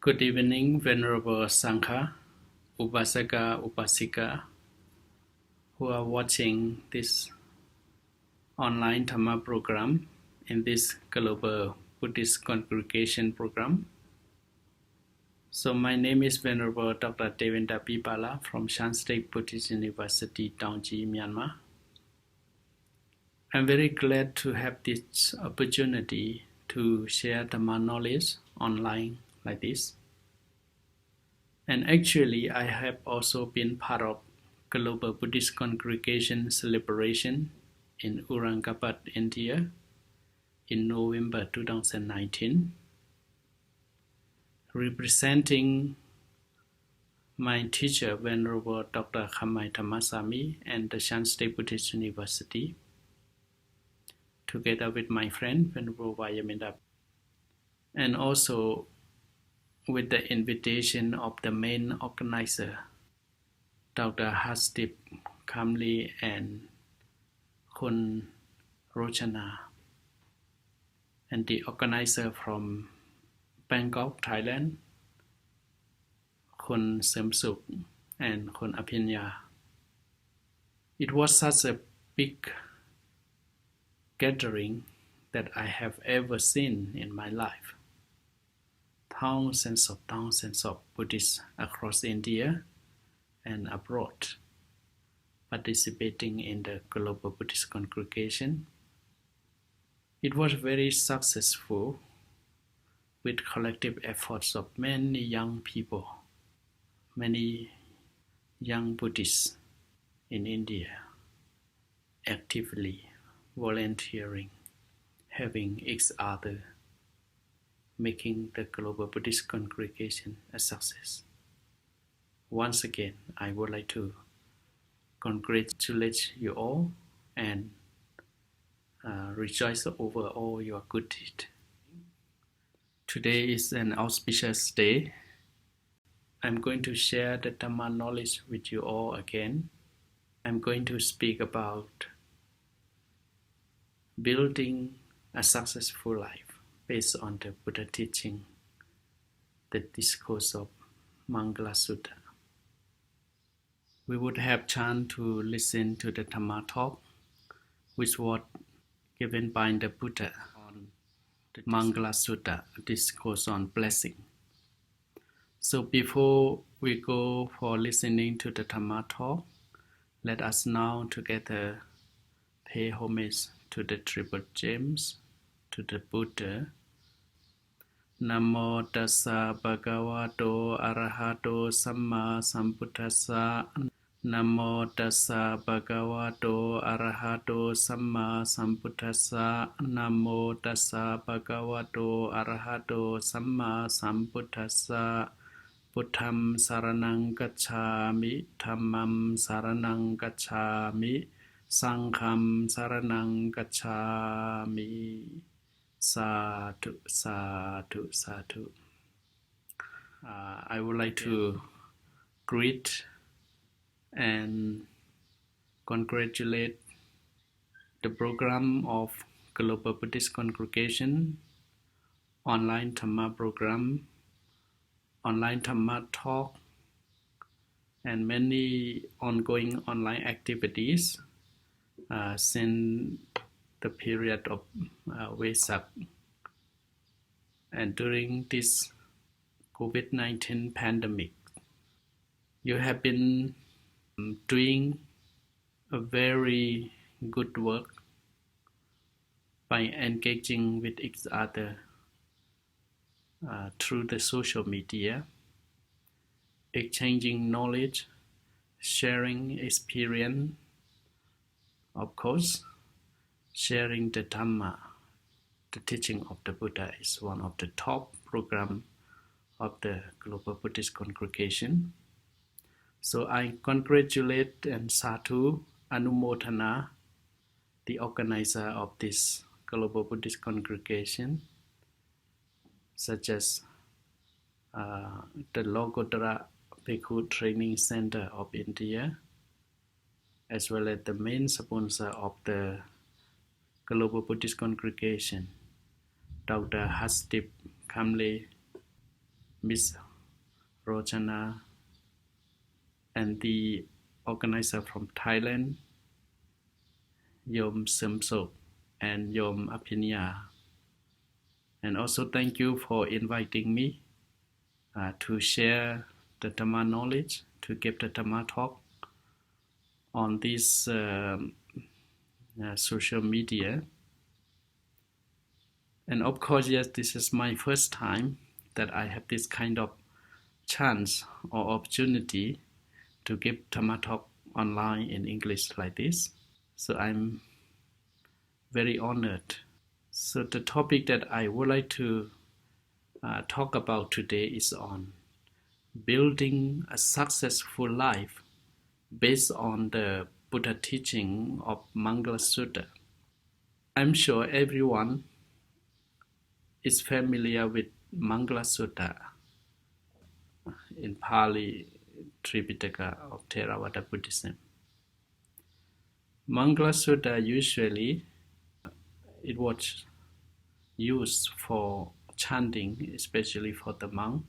Good evening, Venerable Sangha, Upasaka, Upasika, who are watching this online Dhamma program in this global Buddhist congregation program. So my name is Venerable Dr. Devinda Pipala from Shan State Buddhist University, Taungji, Myanmar. I'm very glad to have this opportunity to share Dhamma knowledge online like this. And actually, I have also been part of Global Buddhist Congregation celebration in Aurangabad, India in November 2019, representing my teacher, Venerable Dr. Khamai Thammasami and the Shan State Buddhist University, together with my friend, Venerable Vayamenda, and also with the invitation of the main organizer, Dr. Hasdip Kamli and Khun Rochana, and the organizer from Bangkok, Thailand, Khun Semsuk and Khun Apinya. It was such a big gathering that I have ever seen in my life. Thousands of Buddhists across India and abroad participating in the Global Buddhist Congregation. It was very successful with collective efforts of many young people, many young Buddhists in India, actively volunteering, helping each other, making the Global Buddhist Congregation a success. Once again, I would like to congratulate you all and rejoice over all your good deeds. Today is an auspicious day. I'm going to share the Dhamma knowledge with you all again. I'm going to speak about building a successful life based on the Buddha teaching, the Discourse of Mangalasutra. We would have chance to listen to the Dhamma talk, which was given by the Buddha on the Mangalasutra, Discourse on Blessing. So before we go for listening to the Dhamma talk, let us now together pay homage to the Triple Gems, to the Buddha. Namo tassa bhagavato arahato samma sambuddhassa. Namo tassa bhagavato arahato samma sambuddhassa. Namo tassa bhagavato arahato samma sambuddhassa. Buddham saranang gacchami, dhammam saranang gacchami, sangham saranang gacchami. Sadhu, sadhu, sadhu. I would like to greet and congratulate the program of Global Buddhist Congregation, online Dhamma program, online Dhamma talk, and many ongoing online activities since the period of Vesak. And during this COVID-19 pandemic, you have been doing a very good work by engaging with each other through the social media, exchanging knowledge, sharing experience, of course, sharing the Dhamma. The teaching of the Buddha is one of the top programs of the Global Buddhist Congregation. So I congratulate and sadhu anumodhana the organizer of this Global Buddhist Congregation, such as the Logottara Bhikkhu Training Center of India, as well as the main sponsor of the Global Buddhist Congregation, Dr. Hasdip Kamli, Miss Rojana, and the organizer from Thailand, Yom Semsok and Yom Apinya. And also thank you for inviting me to share the Dhamma knowledge, to give the Dhamma talk on this social media. And of course, yes, this is my first time that I have this kind of chance or opportunity to give Dhamma talk online in English like this. So I'm very honored. So the topic that I would like to talk about today is on building a successful life based on the Buddha teaching of Mangalasutra. I'm sure everyone is familiar with Mangalasutra in Pali Tripitaka of Theravada Buddhism. Mangalasutra usually it was used for chanting, especially for the monk,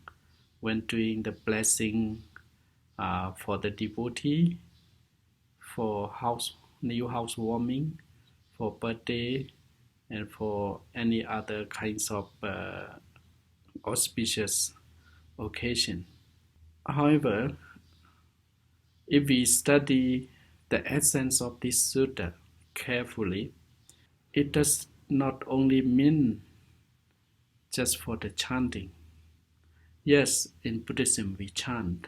when doing the blessing for the devotee, for new housewarming, for birthday, and for any other kinds of auspicious occasion. However, if we study the essence of this sutta carefully, it does not only mean just for the chanting. Yes, in Buddhism we chant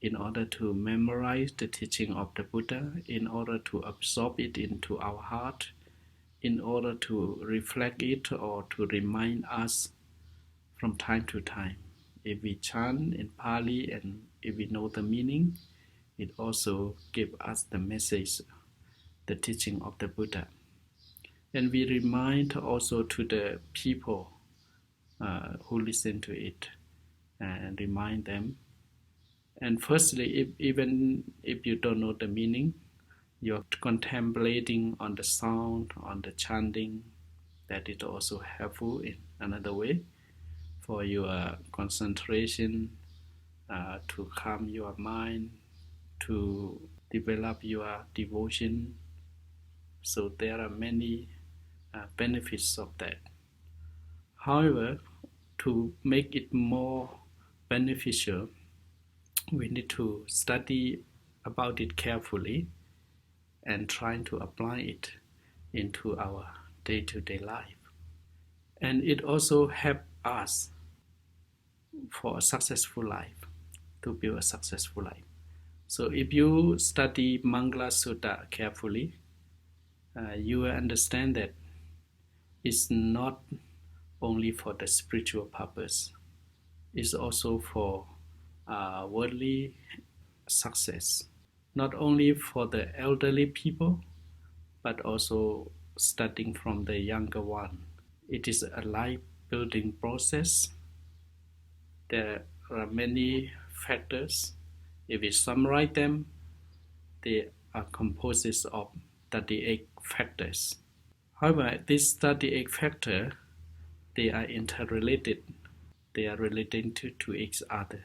in order to memorize the teaching of the Buddha, in order to absorb it into our heart, in order to reflect it or to remind us from time to time. If we chant in Pali and if we know the meaning, it also gives us the message, the teaching of the Buddha. And we remind also to the people who listen to it and remind them. And firstly, even if you don't know the meaning, you're contemplating on the sound, on the chanting, that is also helpful in another way for your concentration, to calm your mind, to develop your devotion. So there are many benefits of that. However, to make it more beneficial, we need to study about it carefully and try to apply it into our day-to-day life. And it also helps us for a successful life, to build a successful life. So if you study Mangalasutra carefully, you will understand that it's not only for the spiritual purpose, it's also for worldly success, not only for the elderly people, but also starting from the younger one. It is a life-building process. There are many factors. If we summarize them, they are composed of 38 factors. However, these 38 factors, they are interrelated. They are related to each other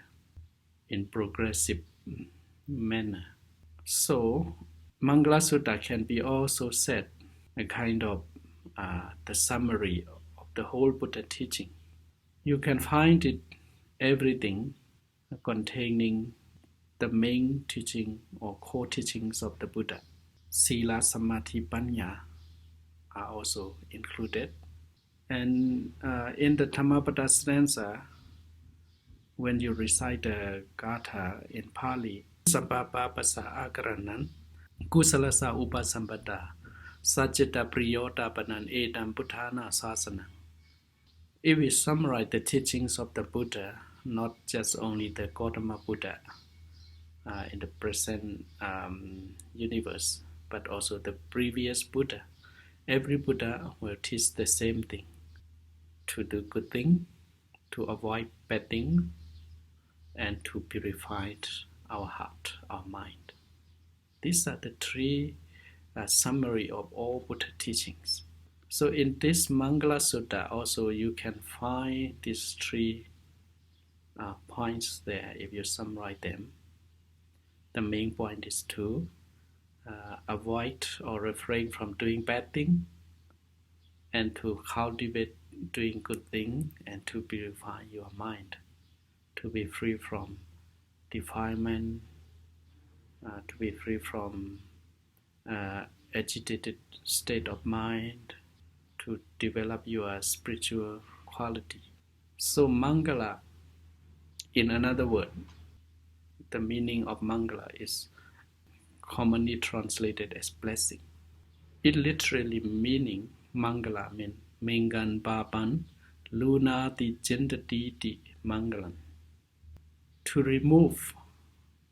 in progressive manner. So, Mangalasutra can be also said a kind of the summary of the whole Buddha teaching. You can find it everything containing the main teaching or core teachings of the Buddha. Sila, Samadhi, Panya are also included. And in the Dhammapada stanza, when you recite the Gatha in Pali, Sabbapapasa Akaranan, Kusalasa Upasambada, Sajita Priyota Panan Edam Buddhana Sasana. If we summarize the teachings of the Buddha, not just only the Gautama Buddha in the present universe, but also the previous Buddha, every Buddha will teach the same thing: to do good thing, to avoid bad thing, and to purify our heart, our mind. These are the three summary of all Buddha teachings. So in this Mangalasutra also you can find these three points there. If you summarize them, the main point is to avoid or refrain from doing bad thing, and to cultivate doing good thing, and to purify your mind, to be free from defilement, to be free from agitated state of mind, to develop your spiritual quality. So Mangala, in another word, the meaning of Mangala is commonly translated as blessing. It literally meaning Mangala means Mengan Baban Luna Ti Jendati Ti Mangalan. To remove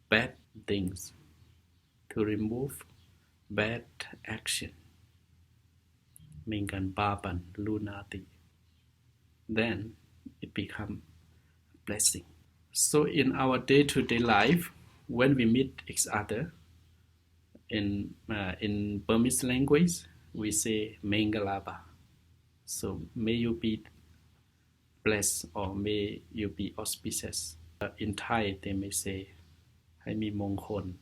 bad things, to remove bad action. Mengan Baban Luna Ti. Then it becomes a blessing. So in our day-to-day life, when we meet each other, in Burmese language, we say Mangalaba. So may you be blessed, or may you be auspicious. In Thai, they may say Hai mi mongkol.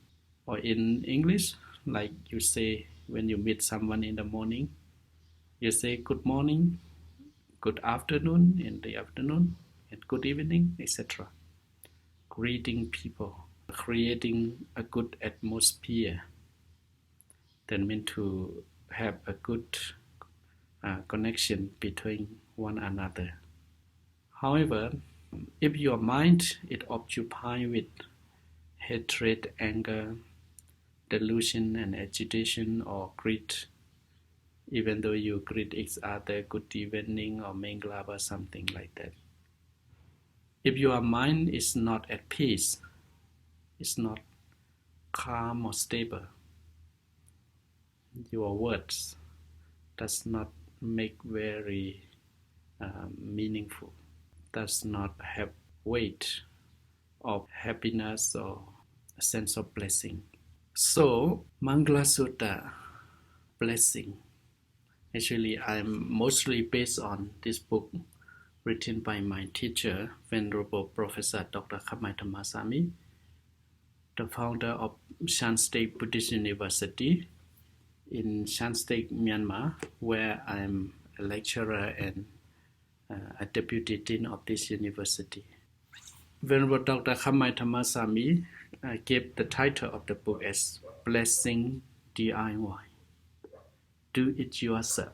Or in English, like you say when you meet someone in the morning, you say good morning, good afternoon in the afternoon, and good evening, etc. Greeting people, creating a good atmosphere. That means to have a good connection between one another. However, if your mind is occupied with hatred, anger, delusion, and agitation, or greed, even though you greet each other good evening or Mangala or something like that, if your mind is not at peace, is not calm or stable, your words does not make very meaningful, does not have weight of happiness or a sense of blessing. So Mangalasutra, blessing. Actually, I'm mostly based on this book written by my teacher, Venerable Professor Dr. Khamai Thammasami, the founder of Shan State Buddhist University in Shan State, Myanmar, where I'm a lecturer and a deputy dean of this university. Venerable Dr. Khamai Thammasami gave the title of the book as Blessing DIY. Do it yourself.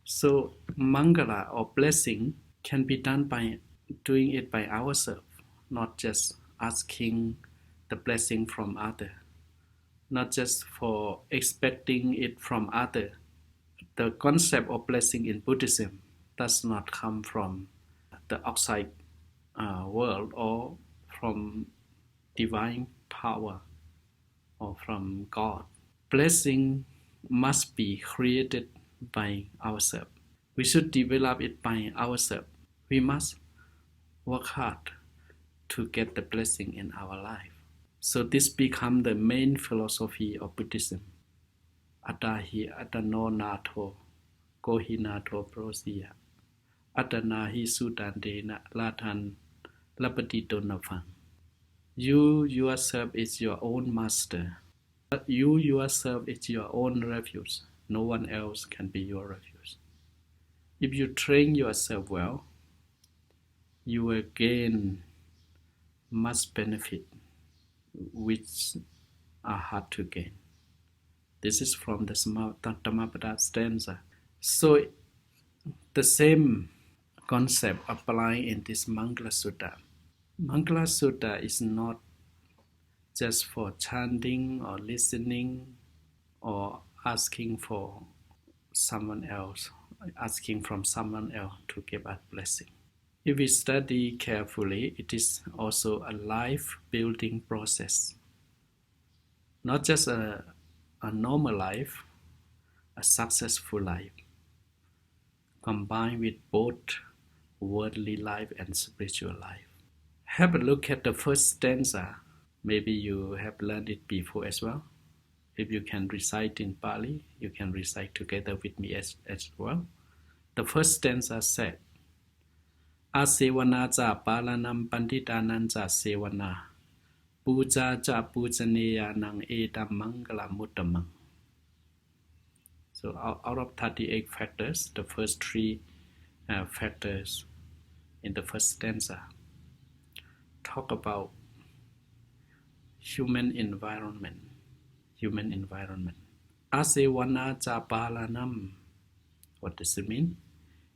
So Mangala or blessing can be done by doing it by ourselves, not just asking the blessing from others, not just for expecting it from others. The concept of blessing in Buddhism does not come from the outside world or from divine power or from God. Blessing must be created by ourselves. We should develop it by ourselves. We must work hard to get the blessing in our life. So this becomes the main philosophy of Buddhism. Atahi atano nato kohi nato prosiya. Atanahi sutandena latan lapatito nafang. You yourself is your own master. You yourself is your own refuge. No one else can be your refuge. If you train yourself well, you will gain much benefit which are hard to gain. This is from the Dhammapada stanza. So the same concept applying in this Mangalasutra. Mangalasutra is not just for chanting or listening or asking for someone else, asking from someone else to give us blessing. If we study carefully, it is also a life-building process. Not just a normal life, a successful life, combined with both worldly life and spiritual life. Have a look at the first stanza. Maybe you have learned it before as well. If you can recite in Pali, you can recite together with me as well. The first stanza said, Asevana cha palanam panditanam cha sevana. Puja cha pujaneya nang edam mangala muttamang. So out of 38 factors, the first three factors in the first stanza talk about human environment. Asevana cha palanam. What does it mean?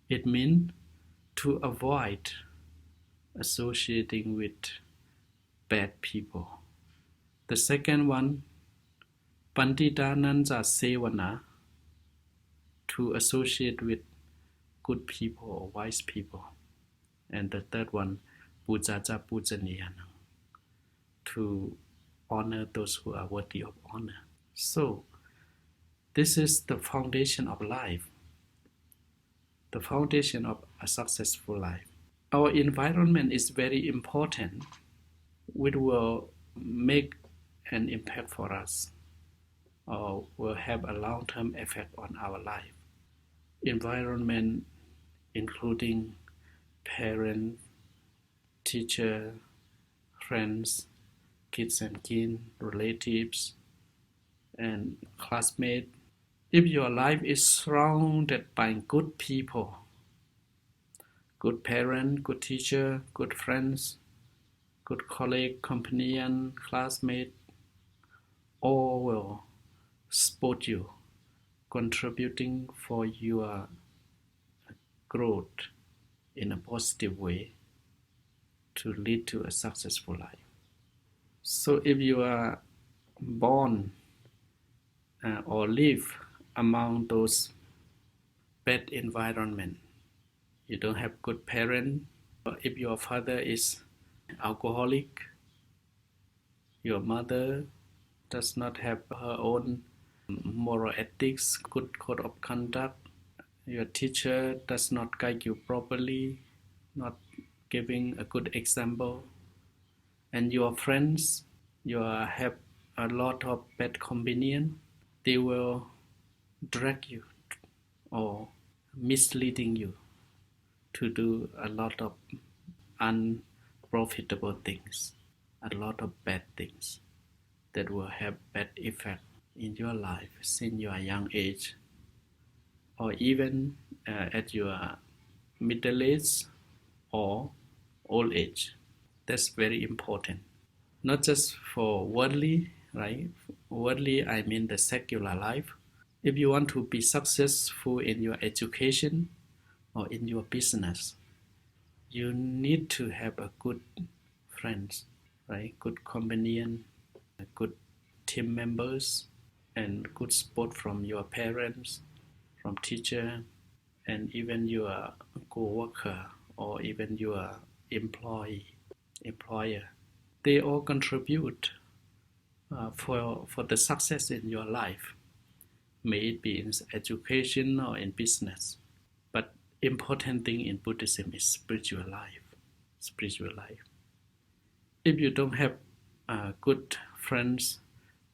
It means to avoid associating with bad people. The second one, Panditananja Sevana, to associate with good people or wise people. And the third one, Pujaja Pujaniyana, to honor those who are worthy of honor. So, this is the foundation of life, the foundation of a successful life. Our environment is very important, which will make an impact for us or will have a long-term effect on our life. Environment including parents, teacher, friends, kids and kin, relatives, and classmates. If your life is surrounded by good people, good parent, good teacher, good friends, good colleague, companion, classmate, all will support you, contributing for your growth in a positive way to lead to a successful life. So if you are born or live among those bad environment, you don't have good parent, or if your father is alcoholic, your mother does not have her own moral ethics, good code of conduct, your teacher does not guide you properly, not giving a good example, and your friends, you have a lot of bad companion, they will drag you or misleading you to do a lot of unprofitable things, a lot of bad things that will have bad effect in your life since your young age, or even at your middle age or old age. That's very important. Not just for worldly, right? Worldly, I mean the secular life. If you want to be successful in your education or in your business, you need to have a good friends, right? Good companion, good team members, and good support from your parents, from teacher, and even your co-worker or even your employer. They all contribute for the success in your life, may it be in education or in business. But important thing in Buddhism is spiritual life. If you don't have good friends,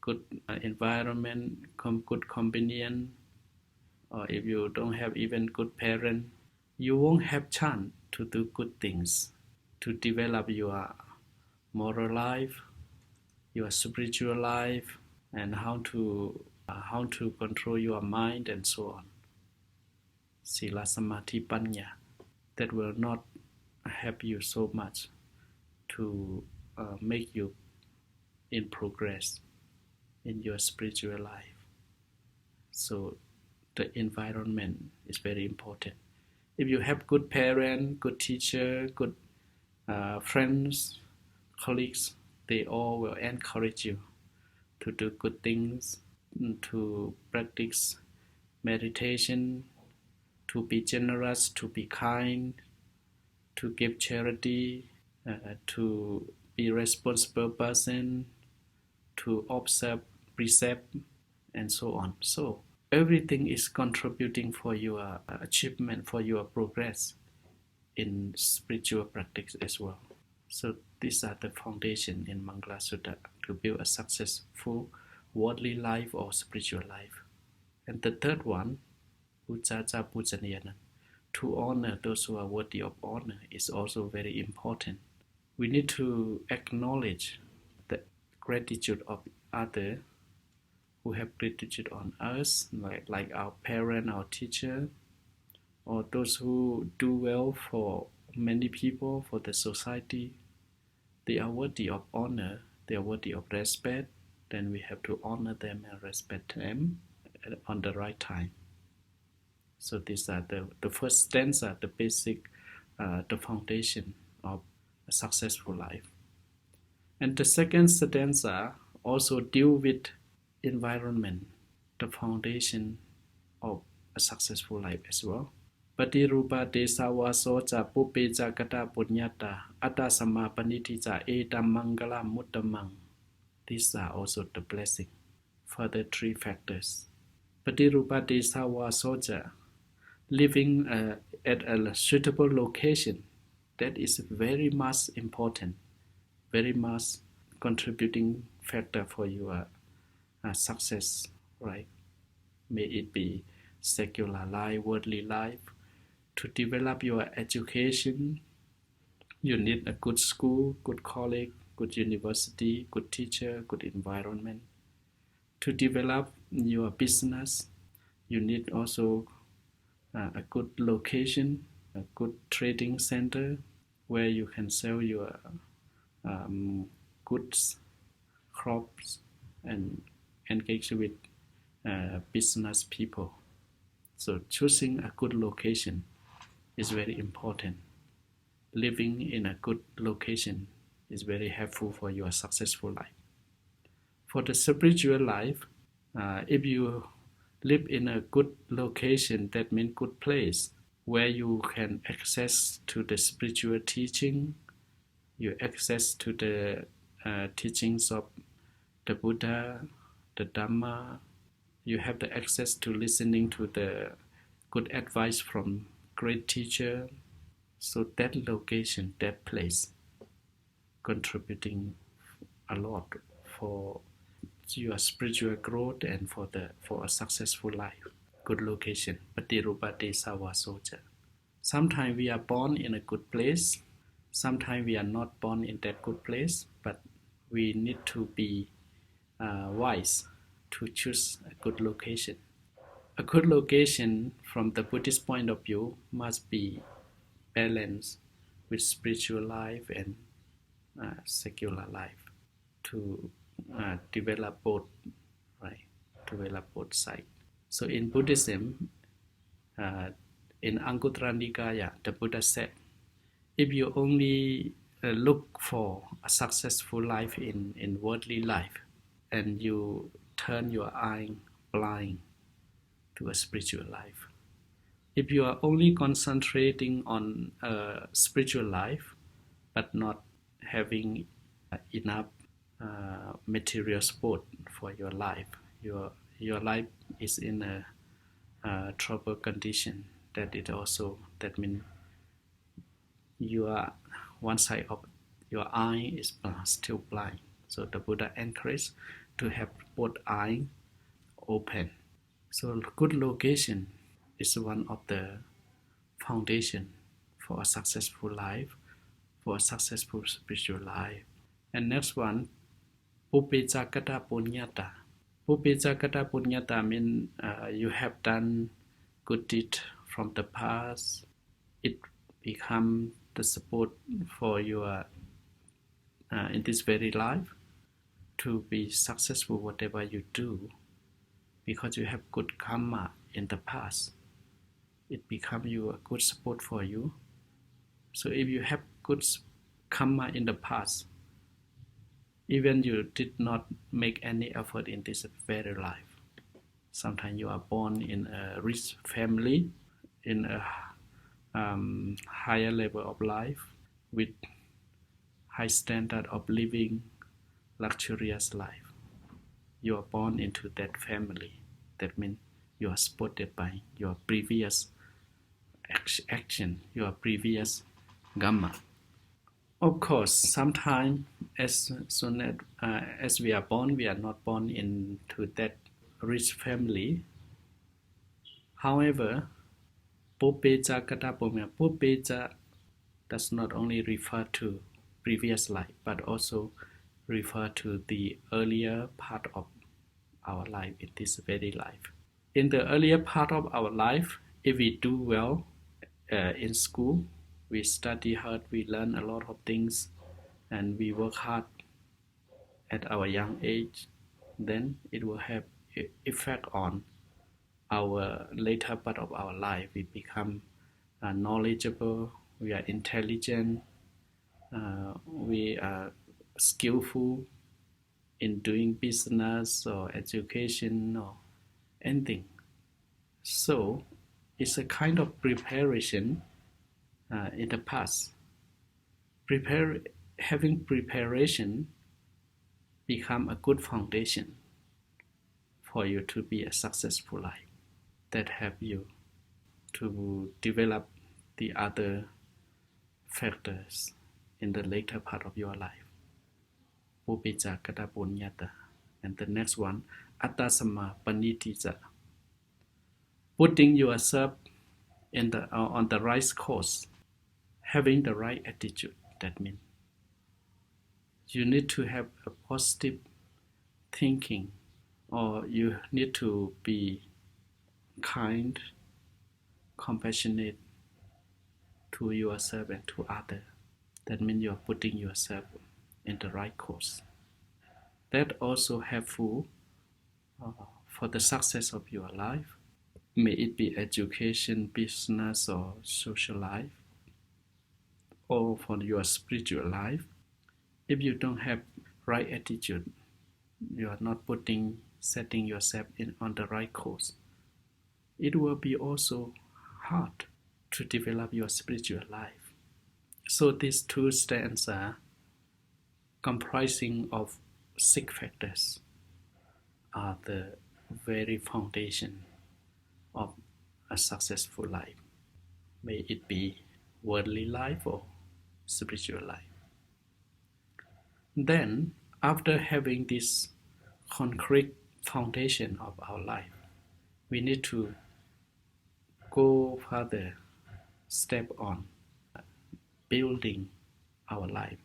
good environment, good companion, or if you don't have even good parent, you won't have chance to do good things, to develop your moral life, your spiritual life, and how to control your mind and so on. Sila Samadhi Panya, that will not help you so much to make you in progress in your spiritual life. So the environment is very important. If you have good parents, good teacher, good friends, colleagues, they all will encourage you to do good things, to practice meditation, to be generous, to be kind, to give charity, to be responsible person, to observe precept, and so on. So everything is contributing for your achievement, for your progress in spiritual practice as well. So these are the foundation in Mangalasutra to build a successful worldly life or spiritual life. And the third one, Pujaja Pujaniyana, to honor those who are worthy of honor is also very important. We need to acknowledge the gratitude of others who have gratitude on us, like our parent, our teacher, or those who do well for many people, for the society. They are worthy of honor, they are worthy of respect. Then we have to honor them and respect them on the right time. So these are the first stanza, the basic, the foundation of a successful life. And the second stanza also deal with environment, the foundation of a successful life as well. Patirupa te sawaso cha pupe cha kata punyata atta sama paniti cha etam mangala muttamang. These are also the blessing for the three factors. Patirupa te sawaso cha, living at a suitable location, that is very much important, very much contributing factor for your success, right? May it be secular life, worldly life. To develop your education, you need a good school, good college, good university, good teacher, good environment. To develop your business, you need also a good location, a good trading center where you can sell your goods, crops, and engage with business people. So choosing a good location is very important. Living in a good location is very helpful for your successful life. For the spiritual life, if you live in a good location, that means good place where you can access to the spiritual teaching, you access to the teachings of the Buddha, the Dhamma, you have the access to listening to the good advice from great teacher. So that location, that place, contributing a lot for your spiritual growth and for a successful life. Good location. Patirupati sawasoja. Sometimes we are born in a good place. Sometimes we are not born in that good place, but we need to be wise to choose a good location. A good location from the Buddhist point of view must be balanced with spiritual life and secular life to develop both, right? Develop both sides. So in Buddhism, in Anguttara Nikaya, the Buddha said, if you only look for a successful life in worldly life, and you turn your eye blind to a spiritual life. If you are only concentrating on spiritual life, but not having enough material support for your life, your life is in a trouble condition. That means one side of your eye is still blind. So the Buddha encouraged to have both eyes open. So good location is one of the foundation for a successful life, for a successful spiritual life. And next one, Pupejakata Punyata. Pupejakata Punyata means you have done good deed from the past. It becomes the support for your in this very life to be successful whatever you do, because you have good karma in the past. It becomes a good support for you. So if you have good karma in the past, even you did not make any effort in this very life. Sometimes you are born in a rich family, in a higher level of life, with high standard of living, luxurious life. You are born into that family. That means you are supported by your previous action, your previous Dhamma. Of course, sometimes as soon as we are born, we are not born into that rich family. However, Pupeja Katapomya. Pupeja does not only refer to previous life, but also refer to the earlier part of our life in this very life. In the earlier part of our life, if we do well in school, we study hard, we learn a lot of things, and we work hard at our young age, then it will have effect on our later part of our life. We become knowledgeable, we are intelligent, we are skillful in doing business or education or anything. So it's a kind of preparation in the past. Having preparation become a good foundation for you to be a successful life that help you to develop the other factors in the later part of your life. Pupeja Kataponyata. And the next one, Attasama Panitija. Putting yourself on the right course, having the right attitude. That means you need to have a positive thinking, or you need to be kind, compassionate to yourself and to others. That means you're putting yourself in the right course. That also helpful for the success of your life. May it be education, business, or social life, or for your spiritual life. If you don't have right attitude, you are not setting yourself on the right course, it will be also hard to develop your spiritual life. So these two stanzas, comprising of 6 factors, are the very foundation of a successful life. May it be worldly life or spiritual life. Then, after having this concrete foundation of our life, we need to go further, step on building our life.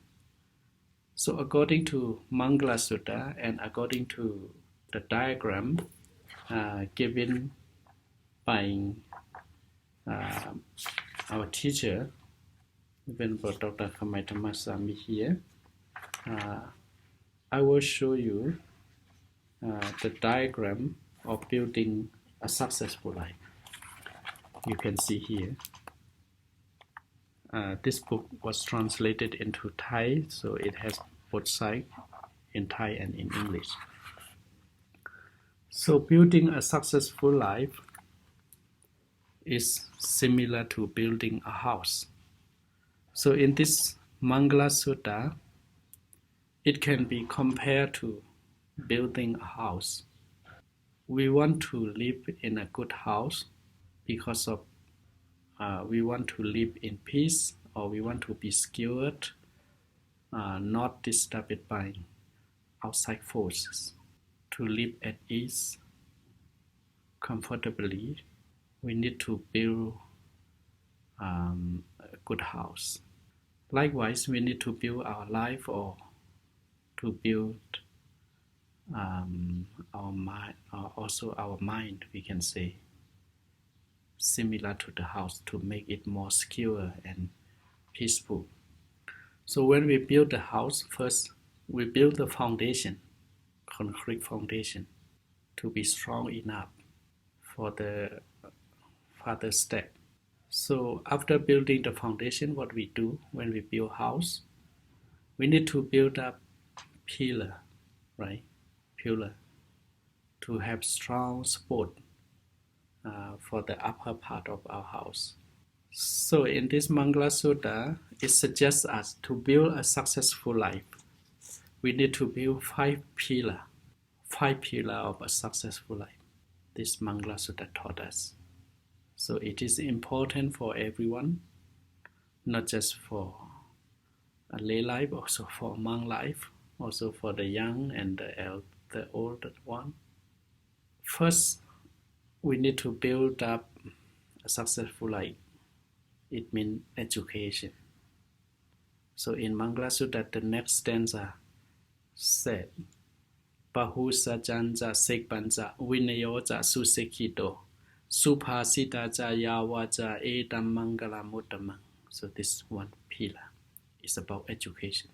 So according to Mangalasutra and according to the diagram given by our teacher, Venerable Dr. Kamaitamasami here, I will show you the diagram of building a successful life. You can see here. This book was translated into Thai, so it has both sides in Thai and in English. So building a successful life is similar to building a house. So in this Mangalasutra, it can be compared to building a house. We want to live in a good house because of we want to live in peace, or we want to be secured, not disturbed by outside forces. To live at ease, comfortably, we need to build a good house. Likewise, we need to build our life, or to build our mind, also our mind, we can say, similar to the house, to make it more secure and peaceful. So when we build the house, first we build the foundation, concrete foundation, to be strong enough for the further step. So after building the foundation, what we do when we build house, we need to build up pillar, right? Pillar, to have strong support for the upper part of our house. So in this Mangalasutra, it suggests us to build a successful life. We need to build 5 pillars of a successful life. This Mangalasutra taught us. So it is important for everyone, not just for a lay life, also for monk life, also for the young and the old one. First, we need to build up a a successful life, it means education. So in Mangalasutra, the next stanza said, Bahusajanja sekpanja vinayoja susekito suphasitaja yawaja edam mangala mutamang. So this one pillar is about education.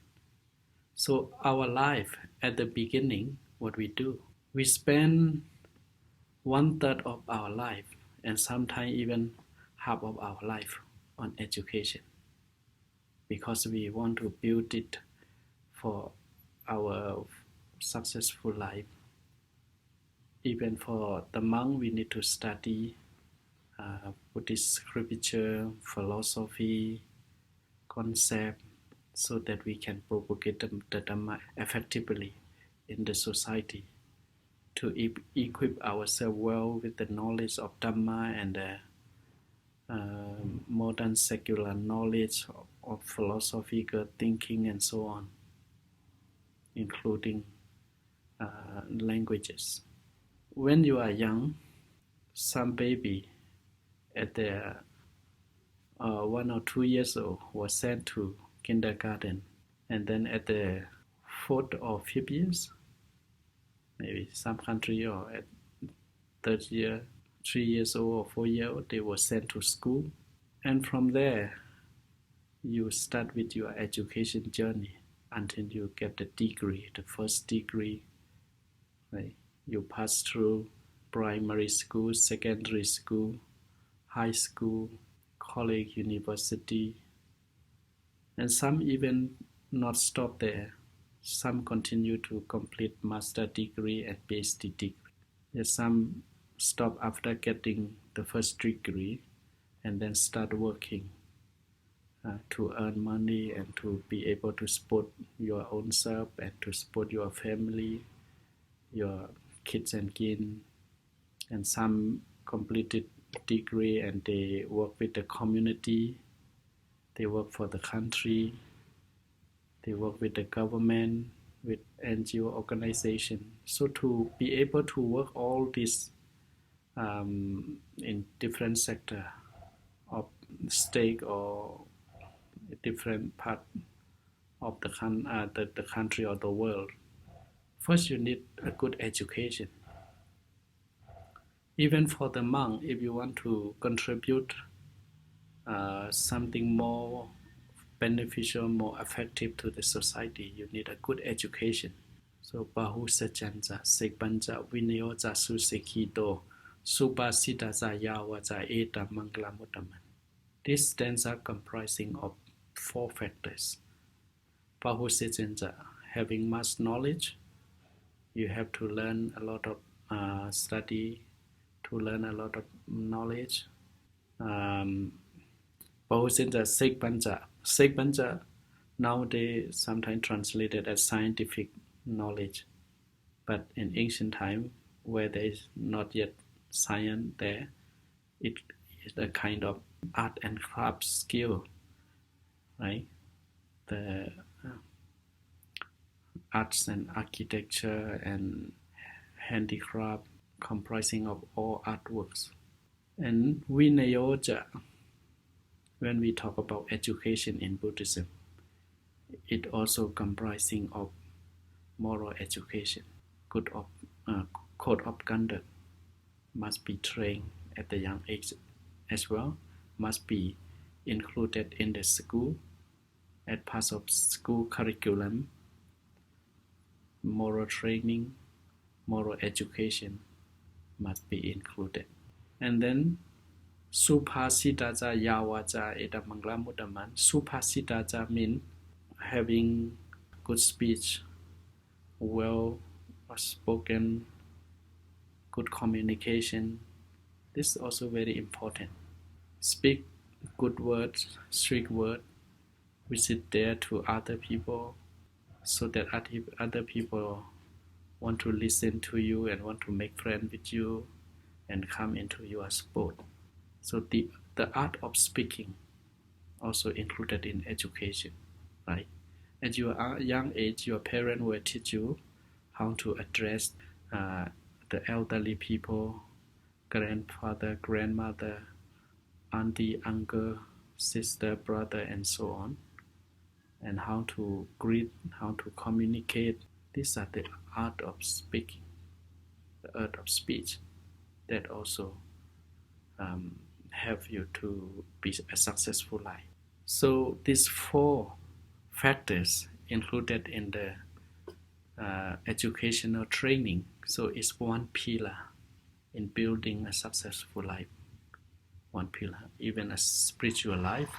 So our life at the beginning, what we do, we spend 1/3 of our life and sometimes even half of our life on education because we want to build it for our successful life. Even for the monk, we need to study Buddhist scripture, philosophy, concept, so that we can propagate the Dhamma effectively in the society, to equip ourselves well with the knowledge of Dhamma and the modern secular knowledge of philosophical thinking and so on, including languages. When you are young, some baby at the 1 or 2 years old was sent to kindergarten, and then at the 4th or 5th years, maybe some country, or at 3rd year, 3 years old or 4 years old, they were sent to school. And from there, you start with your education journey until you get the degree, the first degree. Right? You pass through primary school, secondary school, high school, college, university, and some even not stop there. Some continue to complete master degree and PhD degree. Yes, some stop after getting the first degree and then start working to earn money and to be able to support your own self and to support your family, your kids and kin. And some completed degree and they work with the community, they work for the country, they work with the government, with NGO organization. So to be able to work all this in different sector of state or different part of the country or the world, first you need a good education. Even for the monk, if you want to contribute something more beneficial, more effective to the society, you need a good education. So Bahusajanja Sekpanja Vinayoja Susekito Supasitaja Yawaja Eta Mangalamutaman. This stanza comprising of 4 factors. Bahusajanja, having much knowledge, you have to learn a lot of study, to learn a lot of knowledge. Bahusajanja Sekpanja. Sekpanja nowadays sometimes translated as scientific knowledge, but in ancient time, where there is not yet science there, it is a kind of art and craft skill, right? The arts and architecture and handicraft comprising of all artworks. And Vinayoja, when we talk about education in Buddhism, it also comprising of moral education. Code of conduct must be trained at the young age as well, must be included in the school as part of school curriculum. Moral training, moral education must be included. And then Suphasitaja Yawaja Eta Mangalamutaman. Suphasitaja means having good speech, well spoken, good communication. This is also very important. Speak good words, strict words, which is there to other people, so that other people want to listen to you and want to make friends with you and come into your sport. So the art of speaking also included in education, right? At your young age, your parent will teach you how to address the elderly people, grandfather, grandmother, auntie, uncle, sister, brother, and so on, and how to greet, how to communicate. These are the art of speaking, the art of speech that also help you to be a successful life. So these four factors included in the educational training. So it's one pillar in building a successful life. One pillar. Even a spiritual life,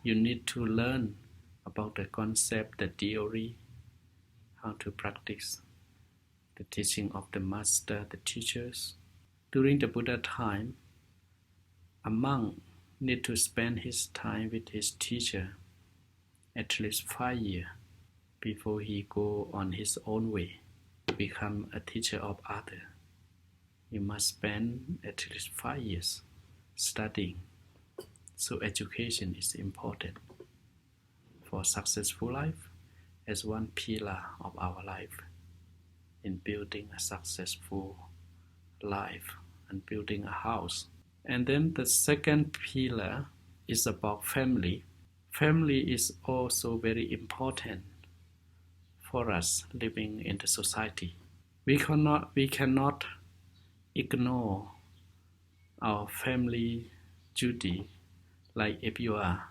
you need to learn about the concept, the theory, how to practice the teaching of the master, the teachers. During the Buddha time, a monk need to spend his time with his teacher at least 5 years before he go on his own way to become a teacher of others. You must spend at least 5 years studying. So education is important for successful life as one pillar of our life in building a successful life and building a house. And then the second pillar is about family. Family is also very important for us living in the society. We cannot ignore our family duty. Like if you are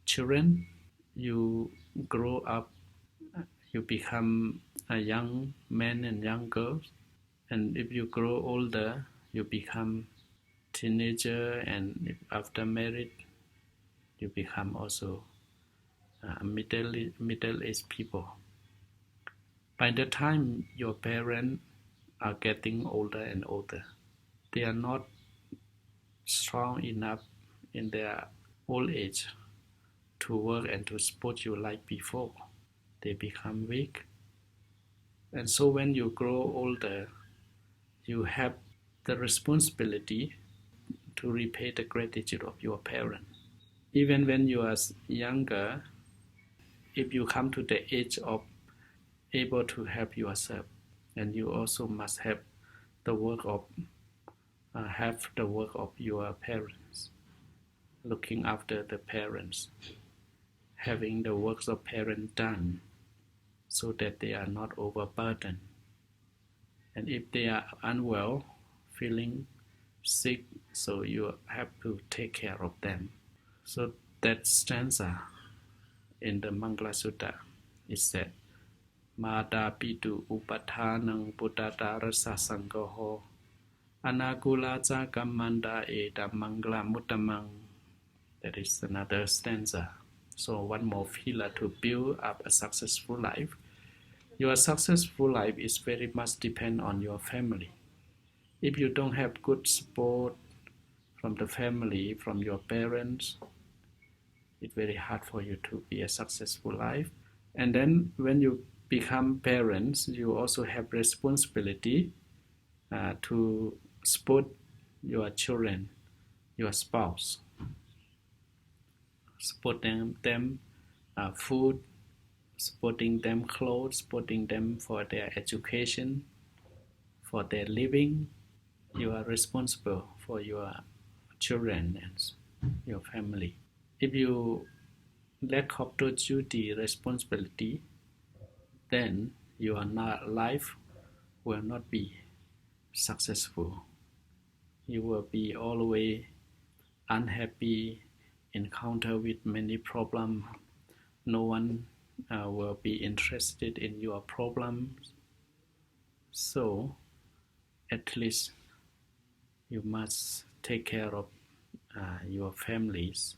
children, you grow up, you become a young man and young girl, and if you grow older, you become teenager, and after married, you become also middle-aged people. By the time your parents are getting older and older, they are not strong enough in their old age to work and to support you like before. They become weak. And so when you grow older, you have the responsibility to repay the gratitude of your parents. Even when you are younger, if you come to the age of able to help yourself, and you also must have the work of your parents, looking after the parents, having the works of parents done so that they are not overburdened. And if they are unwell, feeling sick, so you have to take care of them. So that stanza in the Mangalasutra is said, Mada pitu upathanang buddhatarasa sanghoho anakulaca kamanda eda mangla mutamang. That is another stanza. So one more pillar to build up a successful life. Your successful life is very much depend on your family. If you don't have good support from the family, from your parents, it's very hard for you to be a successful life. And then when you become parents, you also have responsibility to support your children, your spouse, supporting them food, supporting them clothes, supporting them for their education, for their living. You are responsible for your children and your family. If you lack of the duty, responsibility, then your life will not be successful. You will be always unhappy, encounter with many problems. No one will be interested in your problems. So at least you must take care of your families.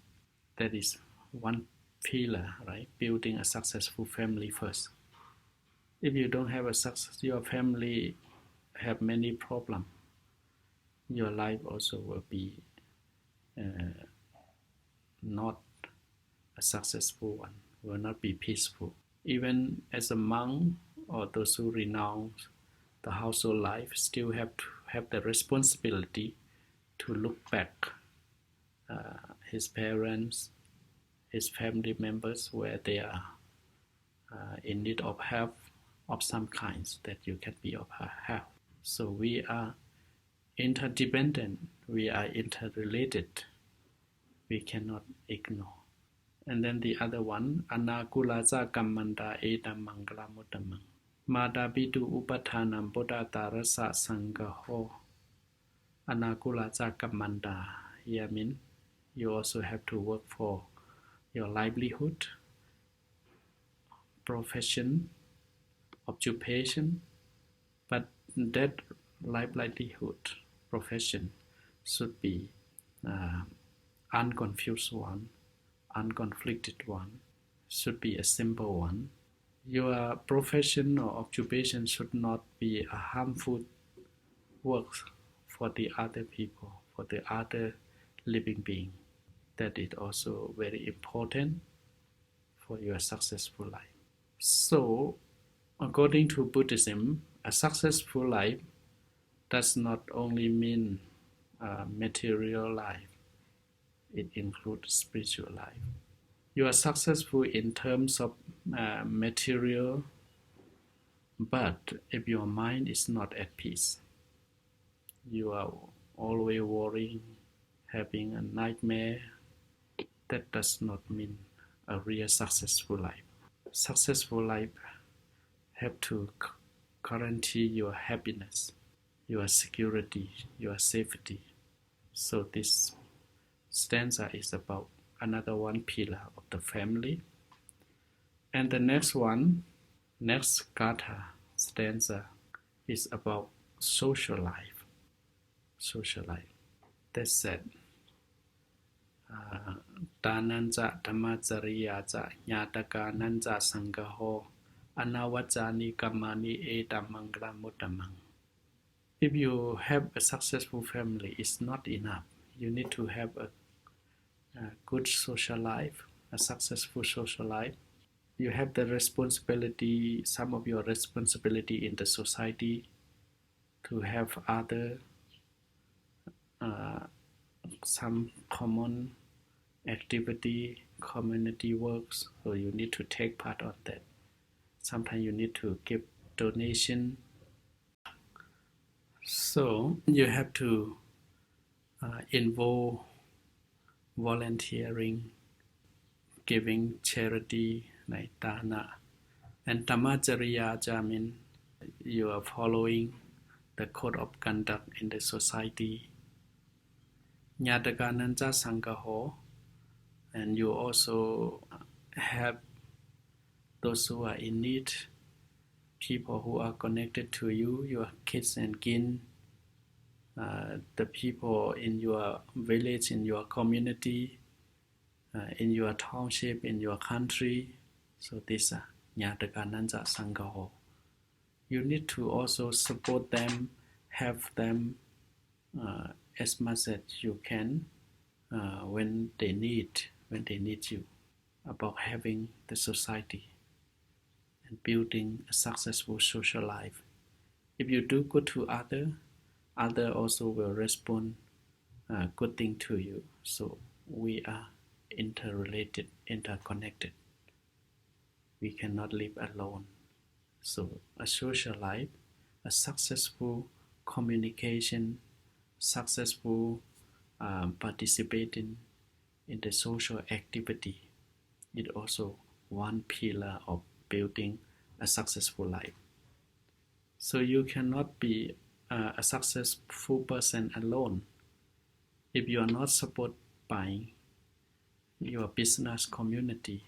That is one pillar, right? Building a successful family first. If you don't have a success, your family have many problems. Your life also will be not a successful one, will not be peaceful. Even as a monk or those who renounce the household life still have to have the responsibility to look back his parents, his family members where they are in need of help of some kinds that you can be of help. So we are interdependent, we are interrelated. we cannot ignore. And then the other one, Anakulaza Kammanda Eda Mangala Mutamang. Madabidu Upatanam Buddha Tarasa Sangaho. Anakulaza Kammanda. Here means you also have to work for your livelihood, profession, occupation, but that livelihood, profession should be unconfused one, unconflicted one, should be a simple one. Your profession or occupation should not be a harmful work for the other people, for the other living being. That is also very important for your successful life. So, according to Buddhism, a successful life does not only mean material life, it includes spiritual life. You are successful in terms of material, but if your mind is not at peace, you are always worrying, having a nightmare, that does not mean a real successful life. Successful life have to guarantee your happiness, your security, your safety. So this stanza is about another one pillar of the family. And the next one, next kata stanza is about social life. Social life. That's said. Tananja Dhamma Nyataka Nanja Sangaho Anawajani Kamani Eta Mangala Mutamang. If you have a successful family, it's not enough. You need to have a good social life, a successful social life. You have the responsibility, some of your responsibility in the society to have other, some common activity, community works, so you need to take part on that. Sometimes you need to give donation. So you have to involve volunteering, giving charity, like dana. And Dhammacariya means you are following the code of conduct in the society. Nyatakananja Sangaho, and you also have those who are in need, people who are connected to you, your kids and kin, the people in your village, in your community, in your township, in your country. So this is Nyatakananja Sangaho. You need to also support them, help them as much as you can when they need you, about having the society and building a successful social life. If you do good to others also will respond good thing to you. So we are interrelated, interconnected. We cannot live alone. So a social life, a successful communication, successful participating in the social activity is also one pillar of building a successful life. So you cannot be a successful person alone if you are not supported by your business community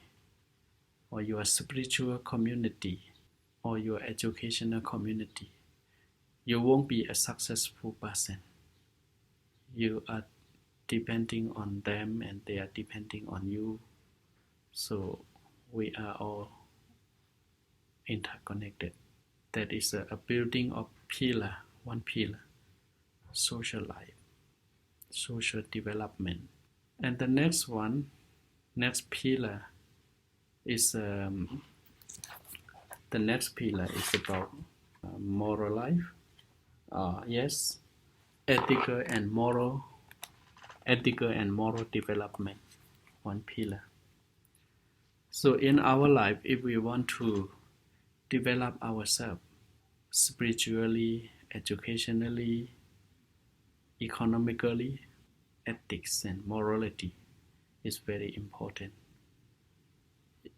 or your spiritual community or your educational community. You won't be a successful person. You are depending on them and they are depending on you. So we are all interconnected. That is a building of pillar, one pillar, social life, social development. And the next one, next pillar is the next pillar is about moral life. Yes, ethical and moral development, one pillar. So in our life, if we want to develop ourselves spiritually, educationally, economically, ethics and morality, is very important.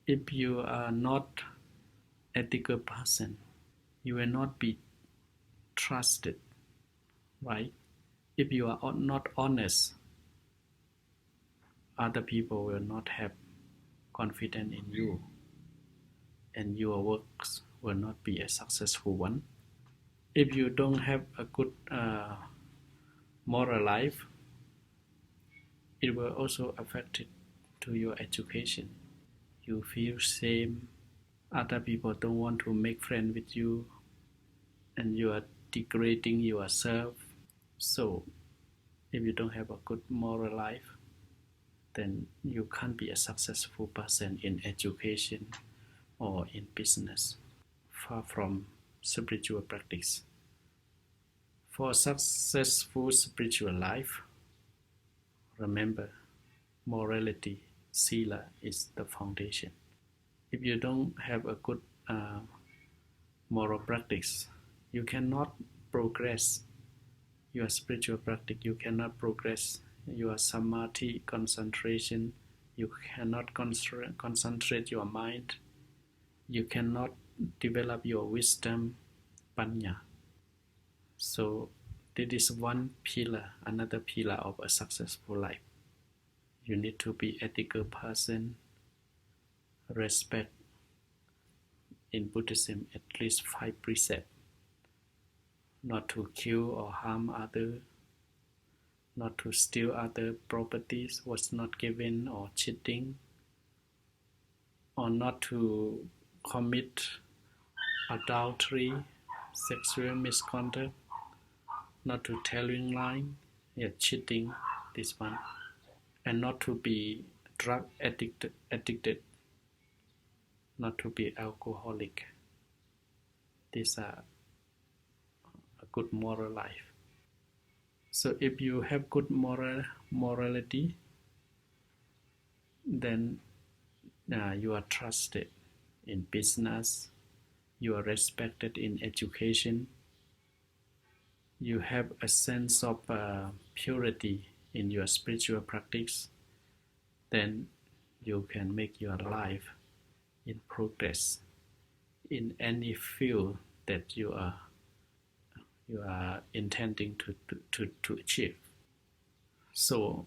If you are not ethical person, you will not be trusted, right? If you are not honest, other people will not have confidence in you, and your works will not be a successful one. If you don't have a good moral life, it will also affect it to your education. You feel shame. Other people don't want to make friends with you, and you are degrading yourself. So, if you don't have a good moral life, then you can't be a successful person in education or in business. Far from spiritual practice. For a successful spiritual life, remember, morality, sila, is the foundation. If you don't have a good moral practice, you cannot progress your spiritual practice. You cannot progress your samadhi concentration. You cannot concentrate your mind. You cannot develop your wisdom, panya. So this is one pillar, another pillar of a successful life. You need to be ethical person, respect in Buddhism at least 5 precepts. Not to kill or harm others, not to steal other properties was not given or cheating, or not to commit adultery, sexual misconduct, not to telling lying, cheating, this one, and not to be drug addicted, not to be alcoholic. These are a good moral life. So if you have good morality, then you are trusted in business, you are respected in education, you have a sense of purity in your spiritual practice, then you can make your life in progress in any field that you are intending to achieve. So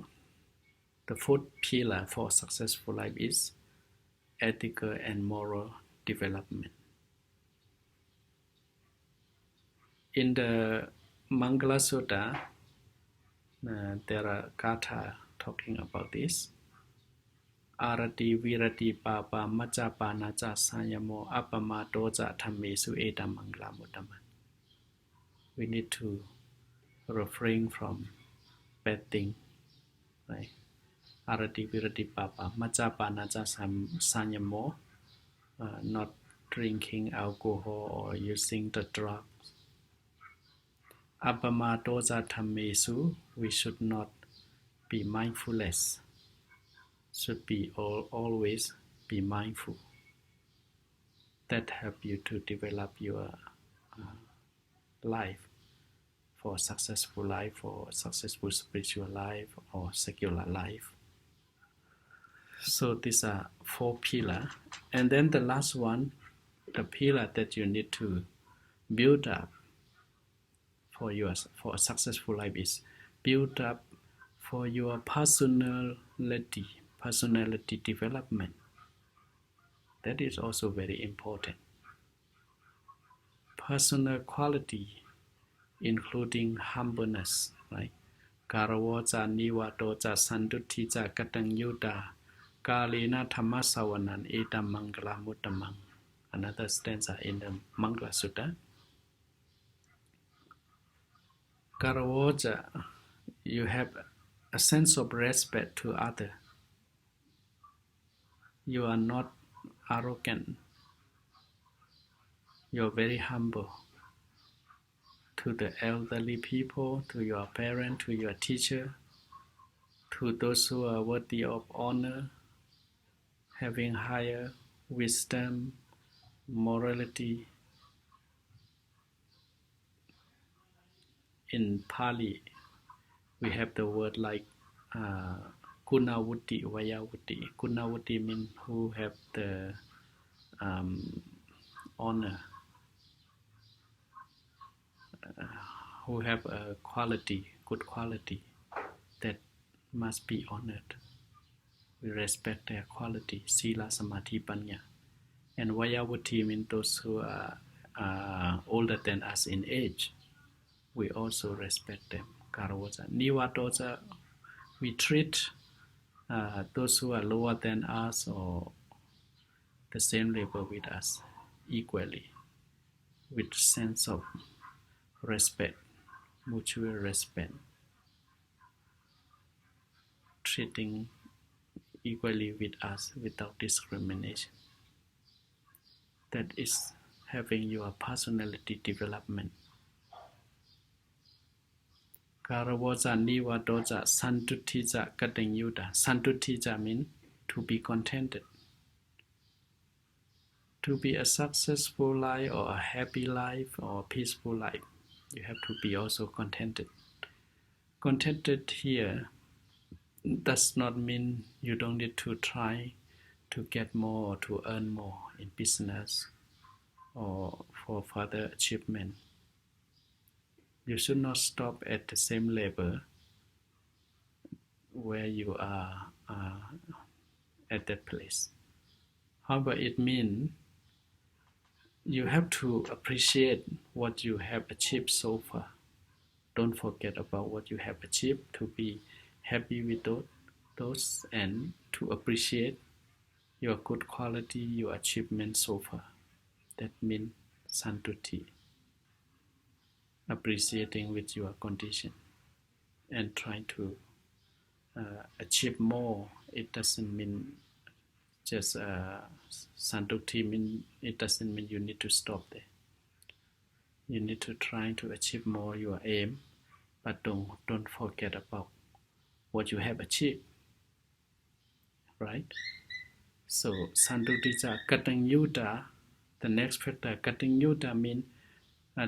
the fourth pillar for successful life is ethical and moral development. In the Mangalasutra, there are katha talking about this. Arati virati papa majapa naja sanyamo apama doja thammesu eta mangalamuttama. We need to refrain from bad thing, right? Arati virati papa majapa naja sanyamo, not drinking alcohol or using the drugs. Apama doja thammesu, we should not be mindfulness. Should be always be mindful. That help you to develop your life for successful life, for successful spiritual life or secular life. So these are 4 pillars. And then the last one, the pillar that you need to build up for a successful life is build up for your personality development. That is also very important. Personal quality, including humbleness, right? Karavoja nivadoja sandutija katanyuda kalina thammasawanan etam mangalamuttamang. Another stanza in the Mangalasutra. Karavoja, you have a sense of respect to others. You are not arrogant. You are very humble to the elderly people, to your parent, to your teacher, to those who are worthy of honor, having higher wisdom, morality. In Pali, we have the word like Gunawuti, Vayawuti. Gunawuti means who have the honor, who have a quality, good quality that must be honored. We respect their quality, Sila, Samadhi, Panya. And Vayawuti means those who are older than us in age. We also respect them. Karavaja. Nivatoja, we treat those who are lower than us or the same level with us equally, with sense of respect, mutual respect, treating equally with us without discrimination. That is having your personality development. Karavaja, Nivatoja, Santutija, Katinyuta. Santutija means to be contented. To be a successful life or a happy life or a peaceful life, you have to be also contented. Contented here does not mean you don't need to try to get more or to earn more in business or for further achievement. You should not stop at the same level where you are at that place. However, it means you have to appreciate what you have achieved so far. Don't forget about what you have achieved, to be happy with those and to appreciate your good quality, your achievement so far. That means santuti, appreciating with your condition and trying to achieve more. It doesn't mean just santuti, it doesn't mean you need to stop there. You need to try to achieve more your aim, but don't forget about what you have achieved, right? So santutija, katanyuta, the next factor, katanyuta means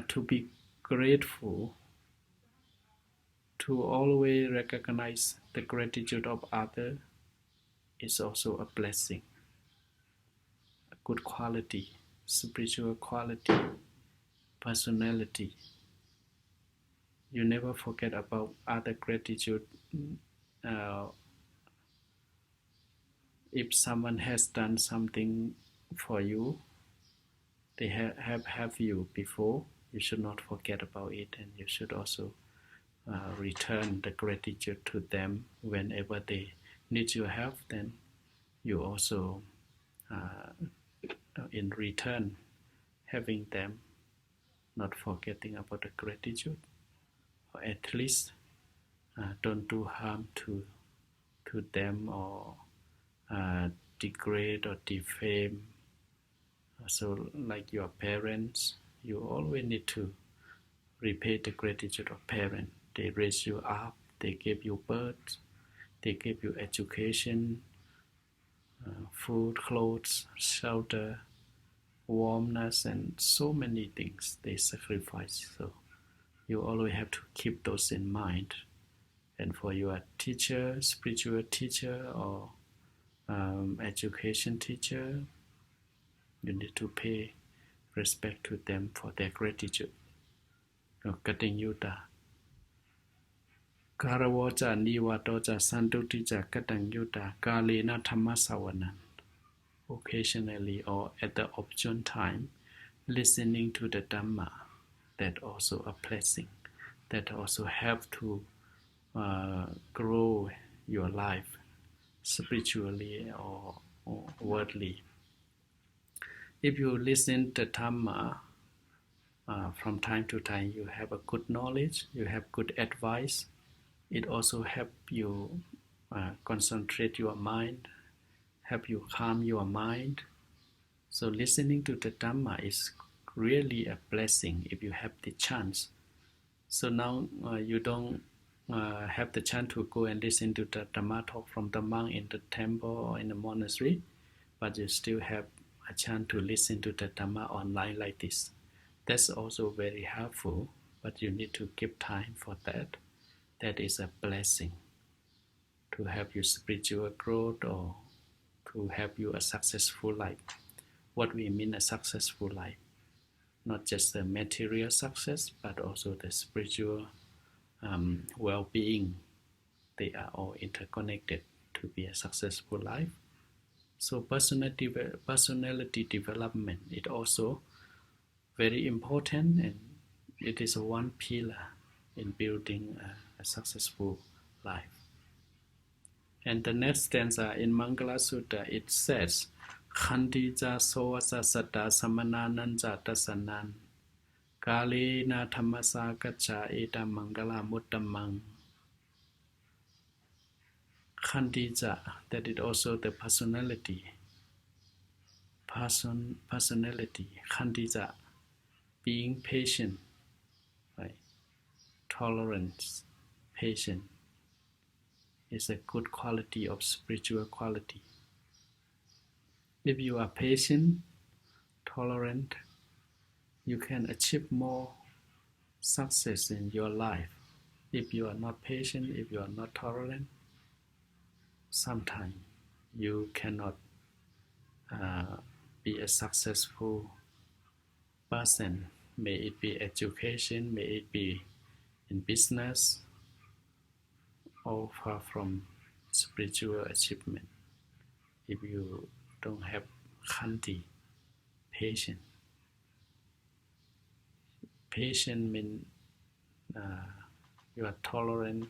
to be grateful, to always recognize the gratitude of others is also a blessing, a good quality, spiritual quality, personality. You never forget about other gratitude. If someone has done something for you, they have you before, you should not forget about it, and you should also return the gratitude to them whenever they need your help. Then you also in return having them, not forgetting about the gratitude, or at least don't do harm to them or degrade or defame. So like your parents, you always need to repay the gratitude of parents. They raise you up, they gave you birth, they gave you education, food, clothes, shelter, warmness, and so many things they sacrifice. So you always have to keep those in mind. And for your teacher, spiritual teacher, or education teacher, you need to pay respect to them for their gratitude. Katinyuta. Karavoja, Nivatoja, Santutija, Katanyuta, Kalena Thammasavanan. Occasionally or at the opportune time, listening to the Dhamma, that also a blessing, that also help to grow your life spiritually or worldly. If you listen to Dhamma from time to time, you have a good knowledge, you have good advice. It also help you concentrate your mind, help you calm your mind. So listening to the Dhamma is really a blessing if you have the chance. So now you don't have the chance to go and listen to the Dhamma talk from the monk in the temple or in the monastery, but you still have a chance to listen to the Dhamma online like this. That's also very helpful, but you need to give time for that. That is a blessing. to help you spiritual growth or to help you a successful life. What we mean a successful life, not just the material success, but also the spiritual well-being. They are all interconnected to be a successful life. So personality development is also very important, and it is one pillar in building a successful life. And the next stanza in Mangalasutra, it says, Khandija sovasa satta samanananja tasanan kalena thamasa kacha eta mangala muttamang. Khandija, that is also the personality. Personality, Khandija, being patient, right? Tolerance, patient is a good quality of spiritual quality. If you are patient, tolerant, you can achieve more success in your life. If you are not patient, if you are not tolerant, sometimes you cannot be a successful person. May it be education, may it be in business, or far from spiritual achievement. If you don't have khanti, patience. Patient means you are tolerant.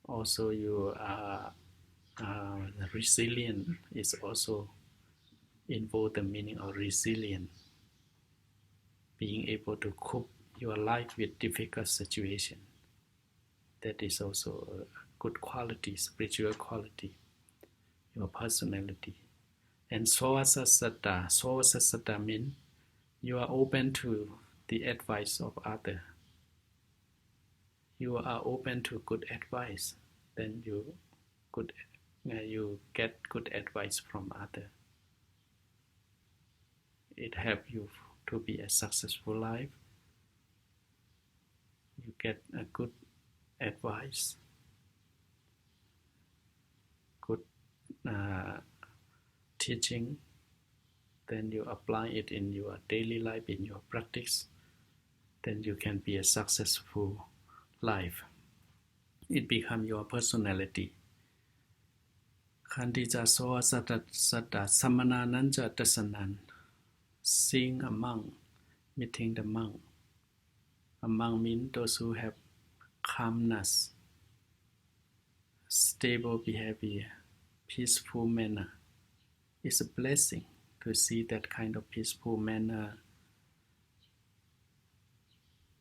Also, you are resilient. Is also involve the meaning of resilient. Being able to cope your life with difficult situation. That is also a good quality, spiritual quality, your personality. And sovasa satta means you are open to the advice of others. You are open to good advice, then you get good advice from others. It helps you to be a successful life. You get a good advice, good teaching, then you apply it in your daily life, in your practice, then you can be a successful life. It becomes your personality. Khandija soa satta samanananja tasanan. Seeing a monk, meeting the monk. A monk means those who have calmness, stable behavior, peaceful manner. It's a blessing to see that kind of peaceful manner,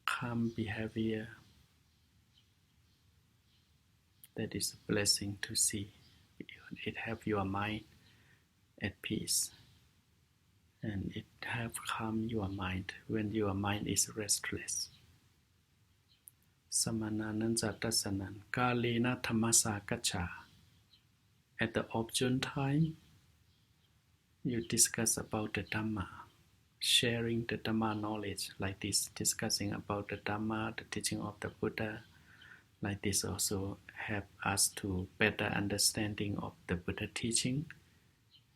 calm behavior. That is a blessing to see. It helps your mind at peace. And it helps calm your mind when your mind is restless. Samanananja tasanan kalena thamasa kacha. At the opportune time, you discuss about the Dhamma, sharing the Dhamma knowledge like this, discussing about the Dhamma, the teaching of the Buddha, like this also help us to better understanding of the Buddha teaching,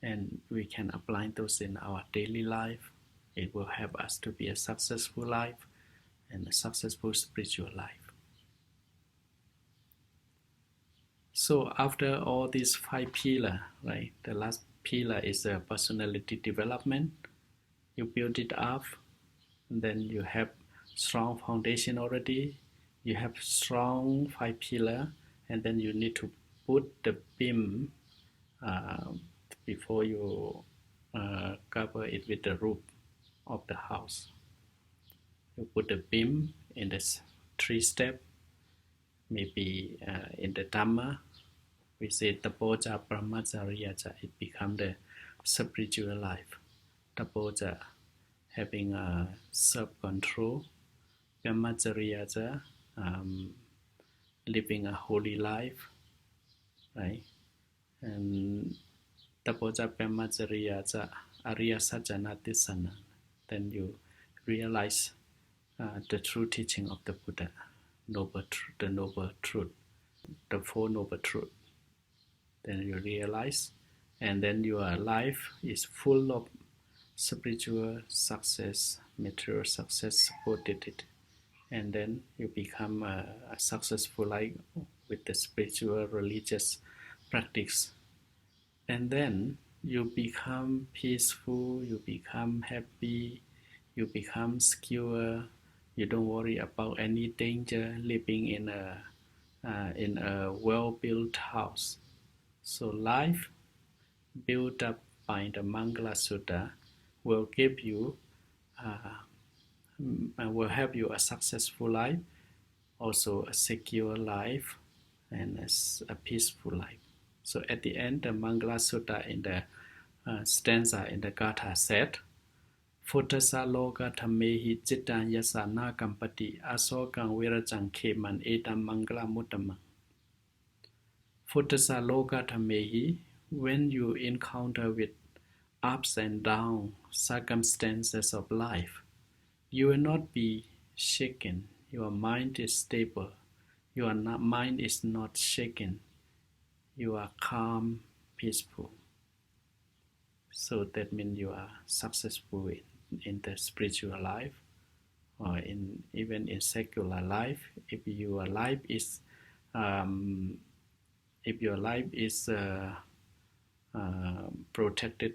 and we can apply those in our daily life. It will help us to be a successful life and a successful spiritual life. So after all these 5 pillars, right, the last pillar is the personality development. You build it up, and then you have strong foundation already. You have strong 5 pillars, and then you need to put the beam before you cover it with the roof of the house. You put the beam in the 3 steps. Maybe in the Dhamma, we say Tapoja Brahmacharyaja, it becomes the spiritual life. Tapoja, having self-control. Brahmacharyaja, living a holy life, right? And Tapoja Brahmacharyaja, Arya Sajjanatisana. Then you realize the true teaching of the Buddha, the noble truth. the Four Noble Truths. Then you realize, and then your life is full of spiritual success, material success supported it. And then you become a successful life with the spiritual religious practice. And then you become peaceful, you become happy, you become secure, you don't worry about any danger living in a well-built house. So life built up by the Mangalasutra will give you will help you a successful life, also a secure life, and a peaceful life. So at the end, the Mangalasutra in the stanza in the Gatha said, Futtasa loka tamehi citta yasana kampati asokang virajang keman etam mangala mutamang. Futtasa loka tamehi, when you encounter with ups and downs, circumstances of life, you will not be shaken. Your mind is stable. Your mind is not shaken. You are calm, peaceful. So that means you are successful in the spiritual life, or even in secular life. If your life is protected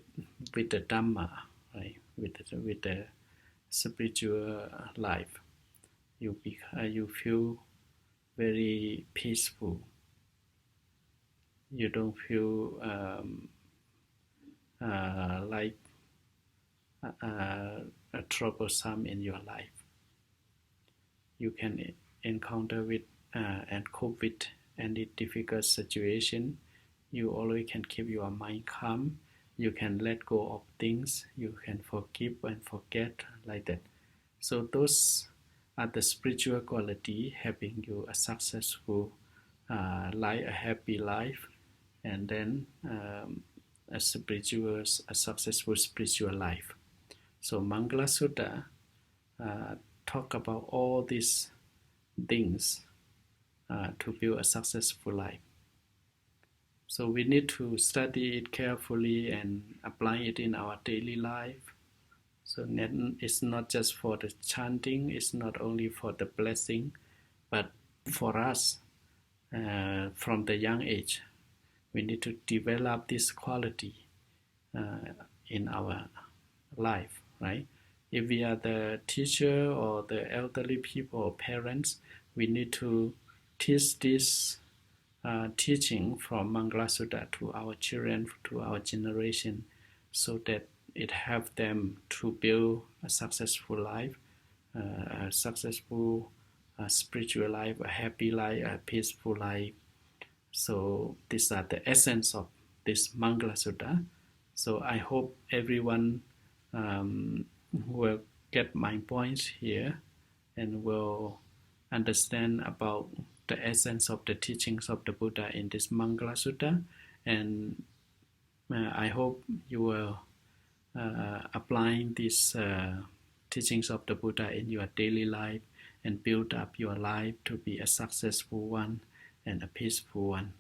with the Dhamma, right? With the spiritual life, you feel very peaceful. You don't feel like troublesome in your life. You can encounter with and cope with any difficult situation. You always can keep your mind calm. You can let go of things. You can forgive and forget, like that. So those are the spiritual quality helping you a successful life, a happy life, and then a successful spiritual life. So Mangalasutra talk about all these things to build a successful life. So we need to study it carefully and apply it in our daily life. So it's not just for the chanting, it's not only for the blessing, but for us from the young age, we need to develop this quality in our life, right? If we are the teacher or the elderly people or parents, we need to teach this teaching from Mangalasutra to our children, to our generation, so that it helps them to build a successful life, a successful spiritual life, a happy life, a peaceful life. So these are the essence of this Mangalasutra. So I hope everyone will get my points here and will understand about the essence of the teachings of the Buddha in this Mangalasutra. And I hope you will apply these teachings of the Buddha in your daily life and build up your life to be a successful one and a peaceful one.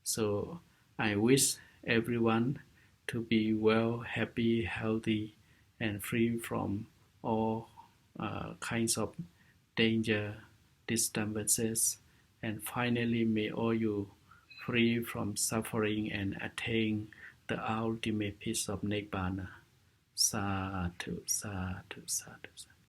So I wish everyone to be well, happy, healthy, and free from all kinds of danger, disturbances, and finally may all you free from suffering and attain the ultimate peace of Nibbana. Sadhu, sadhu, sadhu, sadhu.